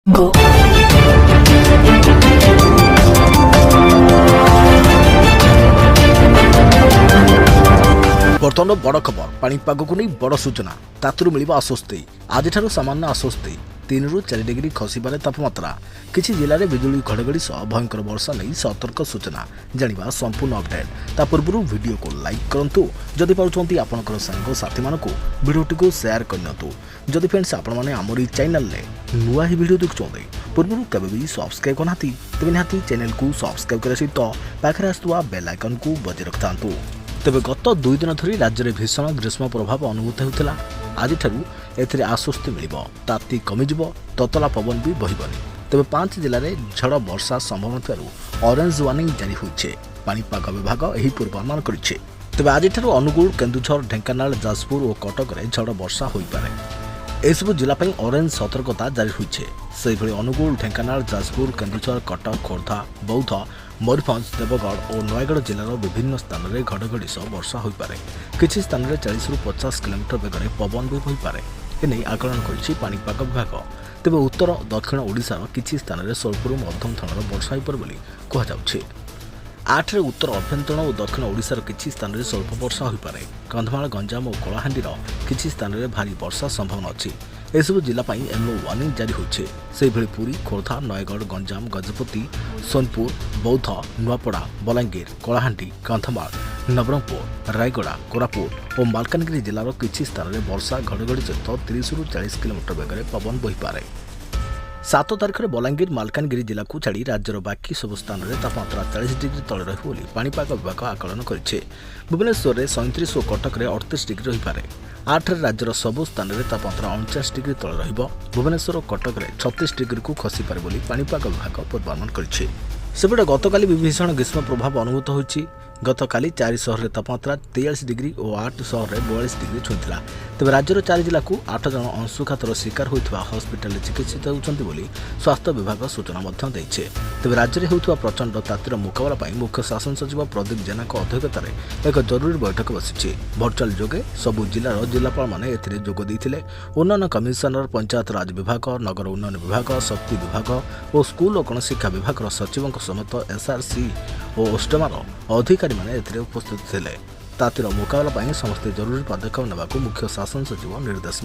Go. बर्तमान बड़ खबर पाणीपाग को नहीं बड़ सूचना तातुरु मिलिबा आश्वस्ति आज सामान्य आश्वस्ति 3 ରୁ 4 डिग्री खसिबार तापमात्रा किछि जिले में बिजुली घड़घड़ी सह भयंकर वर्षा नहीं सतर्क सूचना जानिबा संपूर्ण अपडेट ता पूर्व वीडियो को लाइक करंतु जदि पाउछंती आपनकर संग साथी मानको वीडियोटी को शेयर करनतु जदि फ्रेंड्स आपण माने हमरी चैनल ले नुआ ही वीडियो देखछोंते पूर्व केबे भी सब्सक्राइब करनाती तबे निहाती चैनल को सब्सक्राइब करे सहित पाखरे आस्तुवा बेल आइकन को बजाय रखतांतु। तेबे गत 2 दिन धरी राज्य में भीषण ग्रीष्म प्रभाव अनुभूत होता आज एथिरे आश्वस्ति मिलिबो ताती कमिजिबो ततला पवन भी बहिबनी। तेबे 5 जिले में झड़ वर्षा संभावना ऑरेंज वार्निंग जारी होइछे पाणीपाग विभाग एही पूर्वानुमान करिछे। तेबे आज अनुगुल केन्दुझर ढेंकानाल जाजपुर और कटक में झड़ वर्षा होई पारे एसबु जिला ऑरेंज सतर्कता जारी होइछे। सेहिभଳି अनुगुल ढेंकानाल जाजपुर केन्दुझर कटक खोर्धा बौद्ध मयूरभंज देवगढ़ और नयगढ़ जिलार विभिन्न स्थान में घड़घड़ी सह वर्षा हो पारे किछि स्थान में 40 ରୁ 50 किलोमीटर बेगर पवन भी होईपारे एने आकलन करिछि पाणीपाग विभाग। तेबे उत्तर दक्षिण ओडिशार किछि स्थान में स्वल्परू मध्यम धरणर वर्षा होईपारे बोली कहुछि। 8 उत्तर अभ्यंतरण और दक्षिण ओडिशार किछि स्थान में स्वल्प वर्षा होईपारे कंधमाल गंजाम और कलाहांडीर किछि स्थान में भारी वर्षा संभावना अछि। एसबु जिला येलो वार्निंग जारी होइछे। सेहिभଳି पुरी खोर्धा नयगढ़ गंजाम गजपति सोनपुर बौद्ध नुआपड़ा बलांगीर कलाहांडी कंधमाल नवरंगपुर रायगड़ा कोरापुट और मालकानगिरी जिलार किछि स्थान में वर्षा घड़घड़ी सहित 30 ରୁ 40 किलोमीटर बेगर पवन बहिपारे। 7 तारिख में बलांगीर मालकानगिरी जिला को छाड़ी राज्यर बाकी सब स्थान में तापमात्रा 40 डिग्री तले रही बोली पाणीपाग विभाग आकलन करिछे। भुवनेश्वर में 37 और कटक में 38 डिग्री रहीपारे। 8 राज्यर सबु स्थान में तापमात्रा 49 डिग्री तले रहिबो। भुवनेश्वर और कटक में 36 डिग्री को खसिपारे बोली पाणीपाग विभाग पूर्वानुमान करिछे। सेपटे गतकाली भीषण ग्रीष्म प्रभाव अनुभूत होइछि। गतकाली 4 सहर तापमात्रा 43 डिग्री और 8 सहर 42 डिग्री छुईला। तेज राज्यर 4 जिला को 8 जन अंशुघातर शिकार होता हस्पिटाल चिकित्सित होती बोली स्वास्थ्य विभाग सूचना देइछे। तेज राज्य में होता प्रचंड तातीर मुकाबला पर मुख्य शासन सचिव प्रदीप जेना अध्यक्षतार एक जरूरी बैठक बसी भर्चुआल जोगे सबु जिलार जिलापाल मैंने जोग देते उन्नयन कमिशनर पंचायत राज विभाग नगर उन्नयन विभाग शक्ति विभाग और स्कूल और गणशिक्षा विभाग सचिवों समेत एसआरसी और ओस्टमार अधिकारी माने उपस्थित थे। तातीर मुकाबला समस्ते जरूरी पदक्षेप नेबाकू मुख्य शासन सचिव निर्देश